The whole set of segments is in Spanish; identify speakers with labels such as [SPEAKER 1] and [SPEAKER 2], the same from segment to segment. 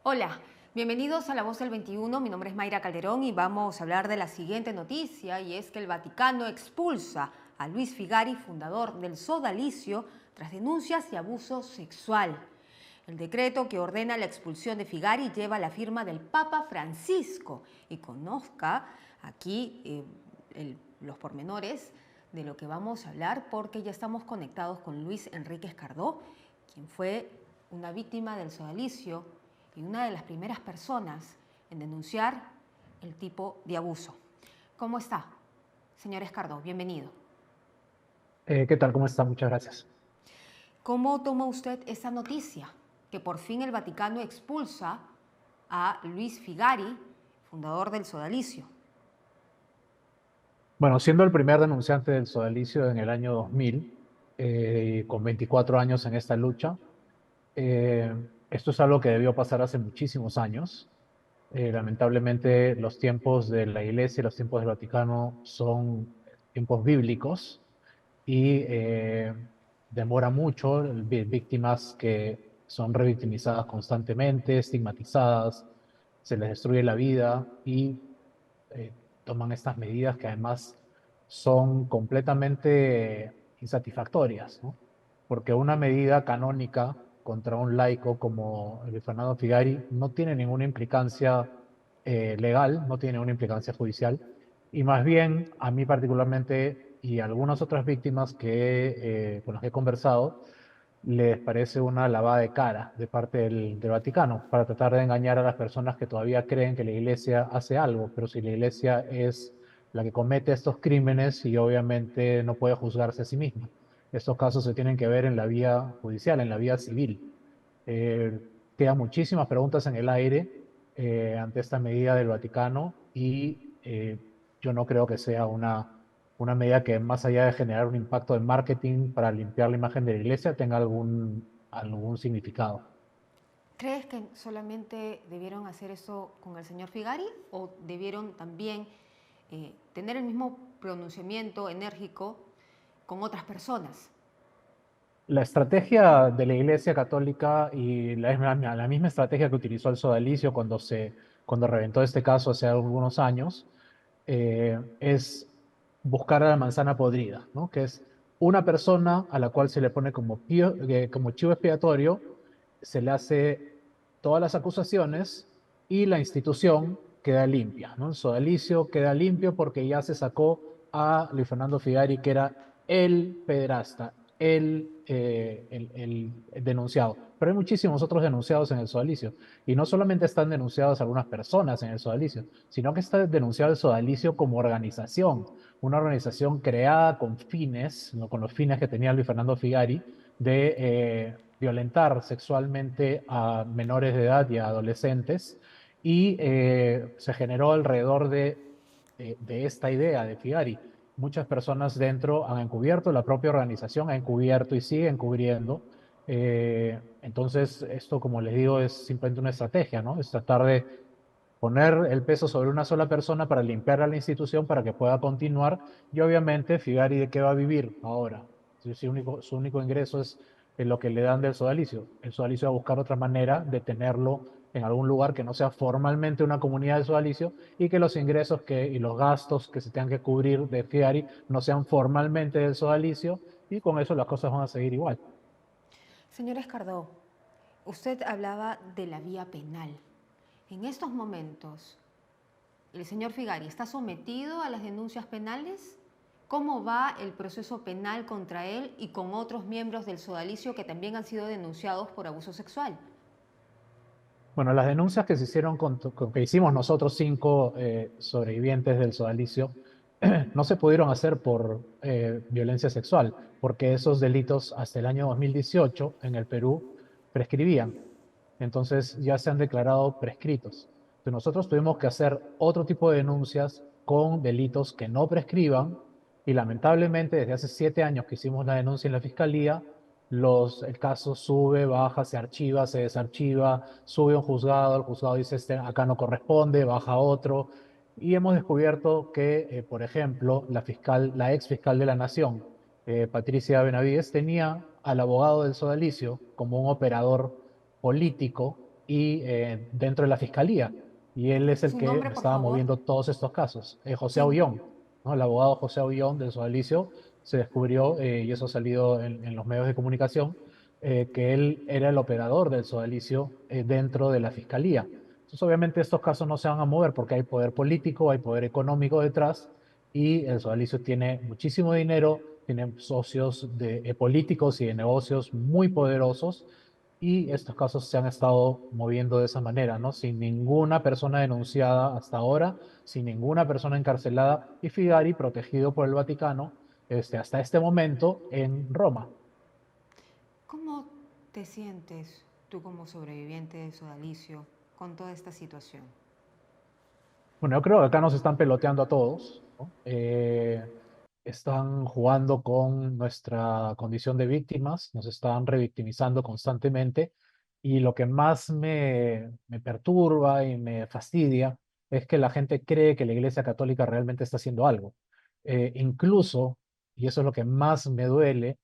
[SPEAKER 1] Hola, bienvenidos a La Voz del 21. Mi nombre es Mayra Calderón y vamos a hablar de la siguiente noticia, y es que el Vaticano expulsa a Luis Figari, fundador del Sodalicio, tras denuncias de abuso sexual. El decreto que ordena la expulsión de Figari lleva la firma del Papa Francisco, y conozca aquí los pormenores de lo que vamos a hablar, porque ya estamos conectados con Luis Enríquez Cardó, quien fue una víctima del sodalicio y una de las primeras personas en denunciar el tipo de abuso. ¿Cómo está, señor Escardó? Bienvenido.
[SPEAKER 2] ¿Qué tal? ¿Cómo está? Muchas gracias.
[SPEAKER 1] ¿Cómo toma usted esa noticia? Que por fin el Vaticano expulsa a Luis Figari, fundador del Sodalicio.
[SPEAKER 2] Bueno, siendo el primer denunciante del sodalicio en el año 2000, con 24 años en esta lucha, esto es algo que debió pasar hace muchísimos años. Lamentablemente, los tiempos de la Iglesia y los tiempos del Vaticano son tiempos bíblicos y demora mucho. Víctimas que son revictimizadas constantemente, estigmatizadas, se les destruye la vida y eh, toman estas medidas que además son completamente insatisfactorias, ¿no? Porque una medida canónica contra un laico como el de Fernando Figari no tiene ninguna implicancia legal, no tiene ninguna implicancia judicial, y más bien a mí particularmente y a algunas otras víctimas con las que he conversado, les parece una lavada de cara de parte del Vaticano para tratar de engañar a las personas que todavía creen que la Iglesia hace algo, pero si la Iglesia es la que comete estos crímenes y obviamente no puede juzgarse a sí misma. Estos casos se tienen que ver en la vía judicial, en la vía civil. Eh, Quedan muchísimas preguntas en el aire ante esta medida del Vaticano y yo no creo que sea una medida que más allá de generar un impacto de marketing para limpiar la imagen de la iglesia tenga algún significado.
[SPEAKER 1] ¿Crees que solamente debieron hacer eso con el señor Figari o debieron también tener el mismo pronunciamiento enérgico con otras personas?
[SPEAKER 2] La estrategia de la Iglesia Católica y la misma estrategia que utilizó el sodalicio cuando reventó este caso hace algunos años, es buscar a la manzana podrida, ¿no? Que es una persona a la cual se le pone como chivo expiatorio, se le hace todas las acusaciones y la institución queda limpia, ¿no? El sodalicio queda limpio porque ya se sacó a Luis Fernando Figari, que era el pederasta, el denunciado. Pero hay muchísimos otros denunciados en el sodalicio. Y no solamente están denunciadas algunas personas en el sodalicio, sino que está denunciado el sodalicio como organización, una organización creada con fines, ¿no? Con los fines que tenía Luis Fernando Figari, de violentar sexualmente a menores de edad y a adolescentes. Y se generó alrededor de esta idea de Figari. Muchas personas dentro han encubierto, la propia organización ha encubierto y sigue encubriendo. Entonces, esto, como les digo, es simplemente una estrategia, ¿no? Es tratar de poner el peso sobre una sola persona para limpiar a la institución para que pueda continuar. Y obviamente, Figari, ¿de qué va a vivir ahora? Si su único ingreso es lo que le dan del sodalicio. El sodalicio va a buscar otra manera de tenerlo en algún lugar que no sea formalmente una comunidad de sodalicio y que los ingresos y los gastos que se tengan que cubrir de Figari no sean formalmente del sodalicio, y con eso las cosas van a seguir igual.
[SPEAKER 1] Señor Escardó, usted hablaba de la vía penal. En estos momentos, ¿el señor Figari está sometido a las denuncias penales? ¿Cómo va el proceso penal contra él y con otros miembros del sodalicio que también han sido denunciados por abuso sexual?
[SPEAKER 2] Bueno, las denuncias que se hicieron que hicimos nosotros cinco sobrevivientes del sodalicio no se pudieron hacer por violencia sexual, porque esos delitos hasta el año 2018 en el Perú prescribían. Entonces ya se han declarado prescritos. Entonces nosotros tuvimos que hacer otro tipo de denuncias con delitos que no prescriban, y lamentablemente desde hace 7 años que hicimos la denuncia en la fiscalía, el caso sube, baja, se archiva, se desarchiva, sube a un juzgado, el juzgado dice: acá no corresponde, baja otro. Y hemos descubierto que, por ejemplo, la ex fiscal de la Nación, Patricia Benavides, tenía al abogado del sodalicio como un operador político y dentro de la fiscalía. Y él es el
[SPEAKER 1] Su
[SPEAKER 2] que
[SPEAKER 1] nombre, por
[SPEAKER 2] estaba
[SPEAKER 1] favor.
[SPEAKER 2] moviendo todos estos casos. José
[SPEAKER 1] ¿Quién?
[SPEAKER 2] Aullón, ¿no? El abogado José Aullón del Sodalicio se descubrió, y eso ha salido en los medios de comunicación, que él era el operador del Sodalicio dentro de la fiscalía. Entonces, obviamente, estos casos no se van a mover porque hay poder político, hay poder económico detrás, y el Sodalicio tiene muchísimo dinero, tiene socios políticos y de negocios muy poderosos, y estos casos se han estado moviendo de esa manera, ¿no? Sin ninguna persona denunciada hasta ahora, sin ninguna persona encarcelada, y Figari protegido por el Vaticano hasta este momento en Roma.
[SPEAKER 1] ¿Cómo te sientes tú como sobreviviente de Sodalicio con toda esta situación?
[SPEAKER 2] Bueno, yo creo que acá nos están peloteando a todos, ¿no? Están jugando con nuestra condición de víctimas, nos están revictimizando constantemente, y lo que más me perturba y me fastidia es que la gente cree que la Iglesia Católica realmente está haciendo algo. Incluso, y eso es lo que más me duele,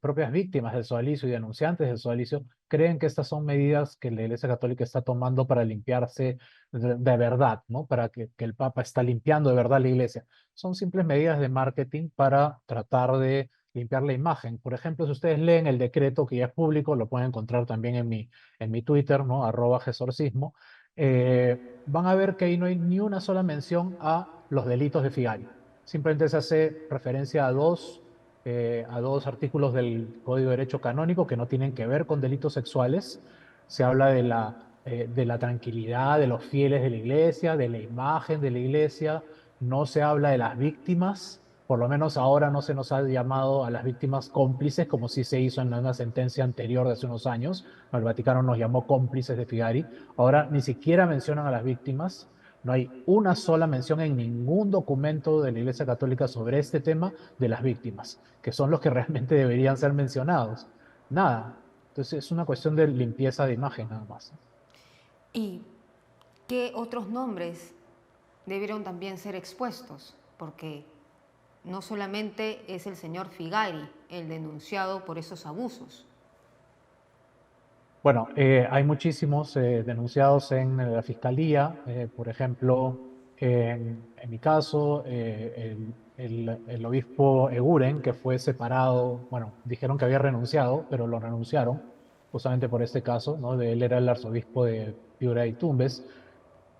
[SPEAKER 2] propias víctimas del sodalicio y denunciantes del sodalicio creen que estas son medidas que la Iglesia Católica está tomando para limpiarse de verdad, ¿no? Para que el Papa está limpiando de verdad la Iglesia. Son simples medidas de marketing para tratar de limpiar la imagen. Por ejemplo, si ustedes leen el decreto que ya es público, lo pueden encontrar también en mi Twitter, ¿no? @gesorcismo, van a ver que ahí no hay ni una sola mención a los delitos de Figari. Simplemente se hace referencia a dos artículos del Código de Derecho Canónico que no tienen que ver con delitos sexuales. Se habla de la tranquilidad de los fieles de la iglesia, de la imagen de la iglesia. No se habla de las víctimas, por lo menos ahora no se nos ha llamado a las víctimas cómplices, como sí se hizo en una sentencia anterior de hace unos años. El Vaticano nos llamó cómplices de Figari. Ahora ni siquiera mencionan a las víctimas. No hay una sola mención en ningún documento de la Iglesia Católica sobre este tema de las víctimas, que son los que realmente deberían ser mencionados. Nada. Entonces es una cuestión de limpieza de imagen nada más.
[SPEAKER 1] ¿Y qué otros nombres debieron también ser expuestos? Porque no solamente es el señor Figari el denunciado por esos abusos.
[SPEAKER 2] Bueno, hay muchísimos denunciados en la fiscalía. Por ejemplo, en mi caso, el obispo Eguren, que fue separado, bueno, dijeron que había renunciado, pero lo renunciaron justamente por este caso, ¿no? Él era el arzobispo de Piura y Tumbes.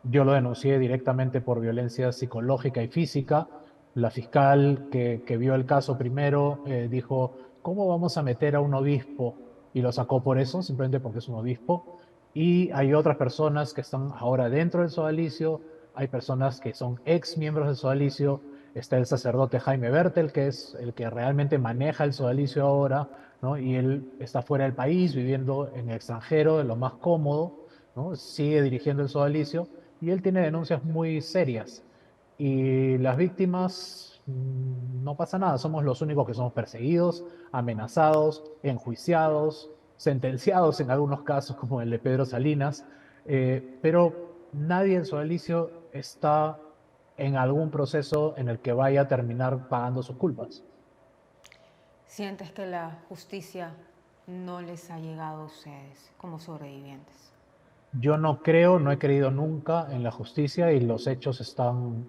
[SPEAKER 2] Yo lo denuncié directamente por violencia psicológica y física. La fiscal que vio el caso primero dijo, ¿cómo vamos a meter a un obispo? Y lo sacó por eso, simplemente porque es un obispo. Y hay otras personas que están ahora dentro del sodalicio, hay personas que son ex miembros del sodalicio, está el sacerdote Jaime Bertel, que es el que realmente maneja el sodalicio ahora, ¿no? Y él está fuera del país, viviendo en el extranjero, en lo más cómodo, ¿no? Sigue dirigiendo el sodalicio y él tiene denuncias muy serias. Y las víctimas, no pasa nada, somos los únicos que somos perseguidos, amenazados, enjuiciados, sentenciados en algunos casos, como el de Pedro Salinas, pero nadie en Sodalicio está en algún proceso en el que vaya a terminar pagando sus culpas.
[SPEAKER 1] ¿Sientes que la justicia no les ha llegado a ustedes como sobrevivientes?
[SPEAKER 2] Yo no creo, no he creído nunca en la justicia, y los hechos están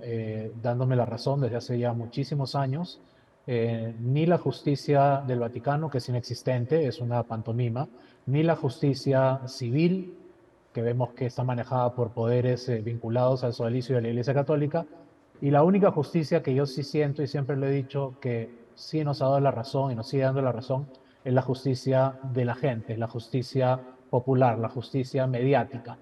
[SPEAKER 2] dándome la razón desde hace ya muchísimos años. Ni la justicia del Vaticano, que es inexistente, es una pantomima, ni la justicia civil, que vemos que está manejada por poderes vinculados al sodalicio de la Iglesia Católica, y la única justicia que yo sí siento y siempre lo he dicho que sí nos ha dado la razón y nos sigue dando la razón es la justicia de la gente, es la justicia popular, la justicia mediática.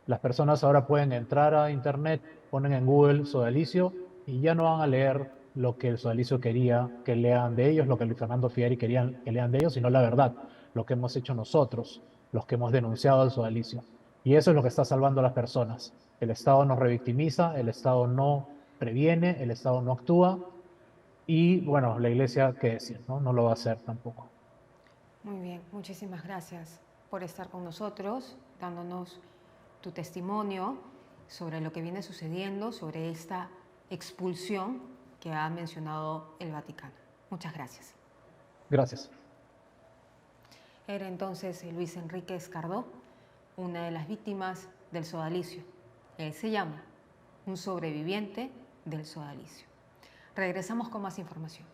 [SPEAKER 2] Las personas ahora pueden entrar a internet, ponen en Google sodalicio y ya no van a leer lo que el sodalicio quería que lean de ellos, lo que Luis Fernando Figueri quería que lean de ellos, sino la verdad, lo que hemos hecho nosotros, los que hemos denunciado al sodalicio. Y eso es lo que está salvando a las personas. El Estado nos revictimiza, el Estado no previene, el Estado no actúa, y bueno, la iglesia, qué decir, ¿no? No lo va a hacer tampoco.
[SPEAKER 1] Muy bien, muchísimas gracias por estar con nosotros, dándonos tu testimonio sobre lo que viene sucediendo, sobre esta expulsión que ha mencionado el Vaticano. Muchas gracias.
[SPEAKER 2] Gracias.
[SPEAKER 1] Era entonces Luis Enrique Escardó, una de las víctimas del sodalicio. Él se llama un sobreviviente del sodalicio. Regresamos con más información.